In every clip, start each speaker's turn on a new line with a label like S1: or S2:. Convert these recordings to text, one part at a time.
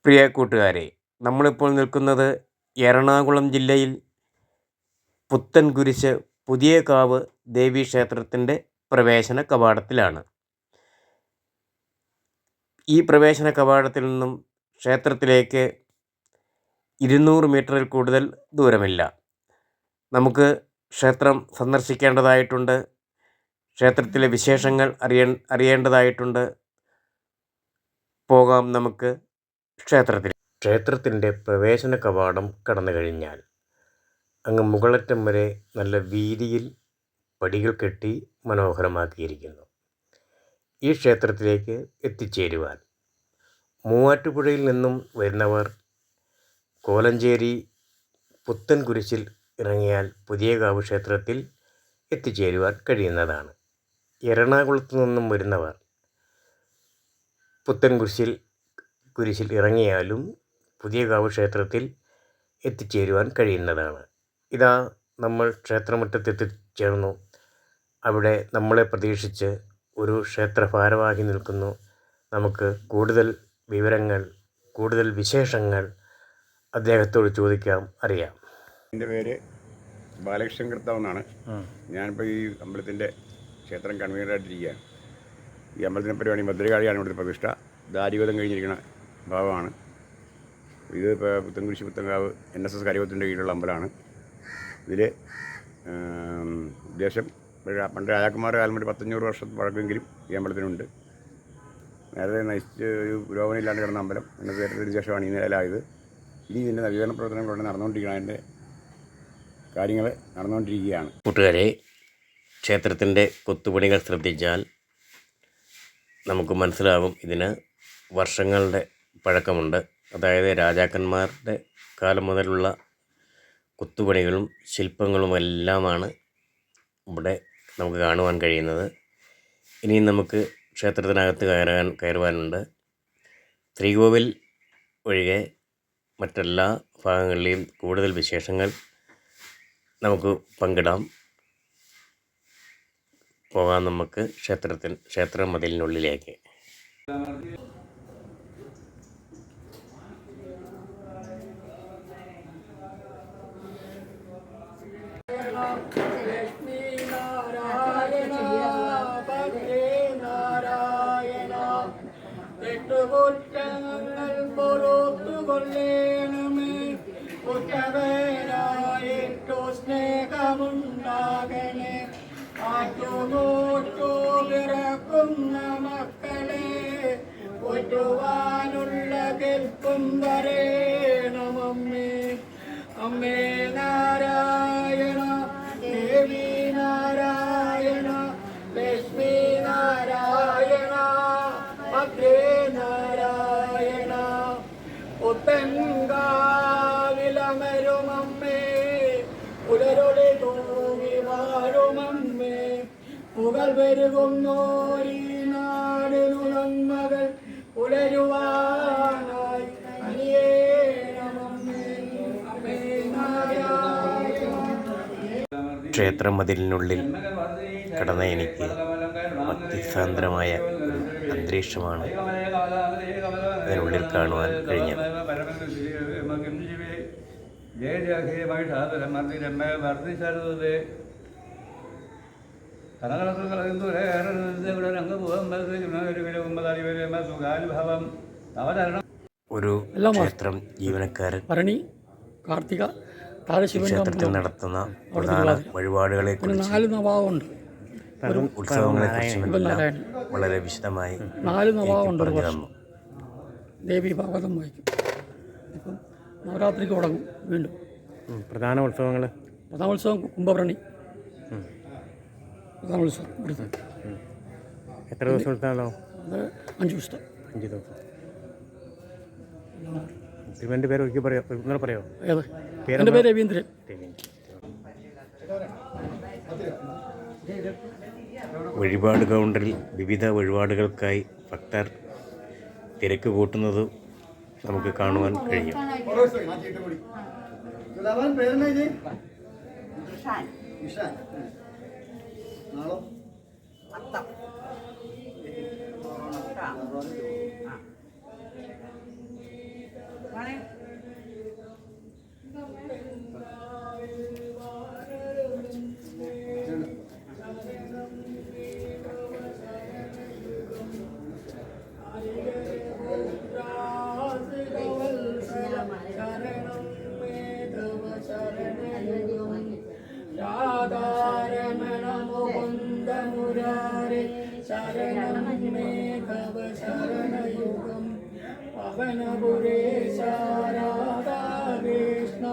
S1: പ്രിയ കൂട്ടുകാരെ, നമ്മളിപ്പോൾ നിൽക്കുന്നത് എറണാകുളം ജില്ലയിൽ പുത്തൻകുരിശ് പുതിയകാവ് ദേവീക്ഷേത്രത്തിൻ്റെ പ്രവേശന കവാടത്തിലാണ്. ഈ പ്രവേശന കവാടത്തിൽ നിന്നും ക്ഷേത്രത്തിലേക്ക് 200 മീറ്ററിൽ കൂടുതൽ ദൂരമില്ല. നമുക്ക് ക്ഷേത്രം സന്ദർശിക്കേണ്ടതായിട്ടുണ്ട്. ക്ഷേത്രത്തിലെ വിശേഷങ്ങൾ അറിയേണ്ടതായിട്ടുണ്ട്. പോകാം നമുക്ക് ക്ഷേത്രത്തിൽ. ക്ഷേത്രത്തിൻ്റെ പ്രവേശന കവാടം കടന്നു കഴിഞ്ഞാൽ അങ്ങ് മുകളറ്റം വരെ നല്ല വീതിയിൽ പടികൾ കെട്ടി മനോഹരമാക്കിയിരിക്കുന്നു. ഈ ക്ഷേത്രത്തിലേക്ക് എത്തിച്ചേരുവാൻ മൂവാറ്റുപുഴയിൽ നിന്നും വരുന്നവർ കോലഞ്ചേരി പുത്തൻകുരിശിൽ ഇറങ്ങിയാൽ പുതിയകാവ് ക്ഷേത്രത്തിൽ എത്തിച്ചേരുവാൻ കഴിയുന്നതാണ്. എറണാകുളത്തു നിന്നും വരുന്നവർ പുത്തൻകുരിശിൽ ഇറങ്ങിയാലും പുതിയകാവ് ക്ഷേത്രത്തിൽ എത്തിച്ചേരുവാൻ കഴിയുന്നതാണ്. ഇതാ നമ്മൾ ക്ഷേത്രമുറ്റത്ത് എത്തിച്ചേർന്നു. അവിടെ നമ്മളെ പ്രതീക്ഷിച്ച് ഒരു ക്ഷേത്ര ഭാരവാഹി നിൽക്കുന്നു. നമുക്ക് കൂടുതൽ വിവരങ്ങൾ, കൂടുതൽ വിശേഷങ്ങൾ അദ്ദേഹത്തോട് ചോദിക്കാം, അറിയാം.
S2: എൻ്റെ പേര് ബാലകൃഷ്ണൻ കർത്താവ് എന്നാണ്. ഞാനിപ്പോൾ ഈ അമ്പലത്തിൻ്റെ ക്ഷേത്രം കൺവീനറായിട്ടിരിക്കുകയാണ്. ഈ അമ്പലത്തിൻ്റെ പരിപാടി ഭദ്രകാളിയാണ് ഇവിടുത്തെ പ്രതിഷ്ഠ. ദാരികോലം കഴിഞ്ഞിരിക്കുന്ന ഭാവമാണ് ഇത്. ഇപ്പോൾ പുത്തൻകുരിശ് പുത്തൻകാവ് NSS കരയോത്തിൻ്റെ കീഴിലുള്ള അമ്പലമാണ്. ഇതിൽ ഉദ്ദേശം പണ്ട് രാജാക്കന്മാരുടെ കാലം മുതൽ 500 വർഷം പഴക്കമെങ്കിലും ഈ അമ്പലത്തിനുണ്ട്. നേരത്തെ നശിച്ച് ഒരു പുരോഗമനമില്ലാണ്ട് കിടന്ന അമ്പലം എന്നതിന് ശേഷമാണ് ഈ നിലയിലായത്. ഇനി ഇതിൻ്റെ നവീകരണ പ്രവർത്തനങ്ങൾ നടന്നുകൊണ്ടിരിക്കുകയാണ്. അതിൻ്റെ കാര്യങ്ങൾ നടന്നുകൊണ്ടിരിക്കുകയാണ്.
S1: കൂട്ടുകാരെ, ക്ഷേത്രത്തിൻ്റെ കൊത്തുപണികൾ ശ്രദ്ധിച്ചാൽ നമുക്ക് മനസ്സിലാകും ഇതിന് വർഷങ്ങളുടെ പഴക്കമുണ്ട്. അതായത് രാജാക്കന്മാരുടെ കാലം മുതലുള്ള കൊത്തുപണികളും ശില്പങ്ങളുമെല്ലാമാണ് ഇവിടെ നമുക്ക് കാണുവാൻ കഴിയുന്നത്. ഇനിയും നമുക്ക് ക്ഷേത്രത്തിനകത്ത് കയറുവാനുണ്ട്. ശ്രീകോവിൽ ഒഴികെ മറ്റെല്ലാ ഭാഗങ്ങളിലെയും കൂടുതൽ വിശേഷങ്ങൾ നമുക്ക് പങ്കിടാം. പോകാം നമുക്ക് ക്ഷേത്ര മതിലിനുള്ളിലേക്ക്.
S3: സ്നേഹമുണ്ടാകണേ പിറക്കുന്ന മക്കളെ ഒറ്റുവാനുള്ള കെൽപ്പും വരേണമമ്മേ. അമ്മേ നാരായണ, ദേവി നാരായണ, ലക്ഷ്മി നാരായണ, ഭദ്രേ നാരായണ. പുത്തൻകാവിലമരുമമ്മേ, പുലരൊളി തൂങ്ങി വാഴുമമ്മേ. പുകൾ പെരുകുന്നോരീ നാടിനു നന്മകൾ പുലരുവാനായി അനിയേണമമ്മേ. അമ്മേ നാരായണ.
S1: ക്ഷേത്രമതിലിനുള്ളിൽ കടന്ന എനിക്ക് ഭക്തിസാന്ദ്രമായ ഒരു അന്തരീക്ഷമാണ് അതിനുള്ളിൽ കാണുവാൻ കഴിഞ്ഞത്. ഒരു ക്ഷേത്രം ജീവനക്കാരൻ
S3: കാർത്തിക
S1: ക്ഷേത്രത്തിൽ നടത്തുന്ന പ്രധാന വഴിപാടുകളെ കുറിച്ച് ഉത്സവങ്ങളെക്കുറിച്ചുമെല്ലാം വളരെ വിശദമായി പറഞ്ഞു തന്നു.
S3: ദേവി ഭാഗവതം വായിക്കും. ഇപ്പം നവരാത്രിക്ക് തുടങ്ങും വീണ്ടും.
S1: പ്രധാന ഉത്സവം
S3: കുംഭഭരണി പ്രധാന ഉത്സവം ഇവിടുത്തെ.
S1: എത്ര ദിവസം ഉത്സവമാണോ?
S3: അത് 5 ദിവസത്തെ.
S1: 5 ദിവസം. തിരുവൻ്റെ പേര് ഒരിക്കൽ പറയോ?
S3: ഏത്? എൻ്റെ പേര് രവീന്ദ്രൻ.
S1: വഴിപാട് കൗണ്ടറിൽ വിവിധ വഴിപാടുകൾക്കായി ഭക്തർ തിരക്ക് കൂട്ടുന്നത് നമുക്ക് കാണുവാൻ കഴിയും.
S3: പവനപുരേശ രാധാകൃഷ്ണ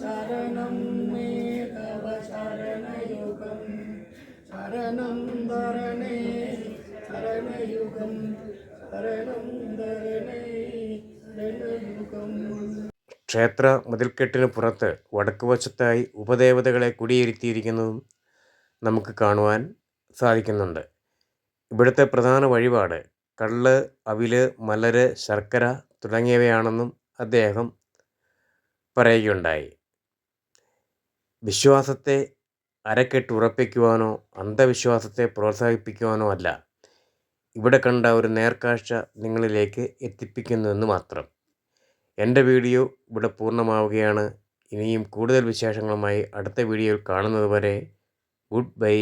S3: ശരണം മേ തവ ശരണയുഗം ശരണം ധരണേ ശരണയുഗം ശരണം ധരണേ ശരണയുഗം.
S1: ക്ഷേത്ര മതിൽക്കെട്ടിന് പുറത്ത് വടക്കുവശത്തായി ഉപദേവതകളെ കുടിയിരുത്തിയിരിക്കുന്നതും നമുക്ക് കാണുവാൻ സാധിക്കുന്നുണ്ട്. ഇവിടുത്തെ പ്രധാന വഴിപാട് കള്ള്, അവില്, മലര്, ശർക്കര തുടങ്ങിയവയാണെന്നും അദ്ദേഹം പറയുകയുണ്ടായി. വിശ്വാസത്തെ അരക്കെട്ടുറപ്പിക്കുവാനോ അന്ധവിശ്വാസത്തെ പ്രോത്സാഹിപ്പിക്കുവാനോ അല്ല, ഇവിടെ കണ്ട ഒരു നേർക്കാഴ്ച നിങ്ങളിലേക്ക് എത്തിപ്പിക്കുന്നുവെന്ന് മാത്രം. എൻ്റെ വീഡിയോ ഇവിടെ പൂർണ്ണമാവുകയാണ്. ഇനിയും കൂടുതൽ വിശേഷങ്ങളുമായി അടുത്ത വീഡിയോയിൽ കാണുന്നത് വരെ ഗുഡ് ബൈ.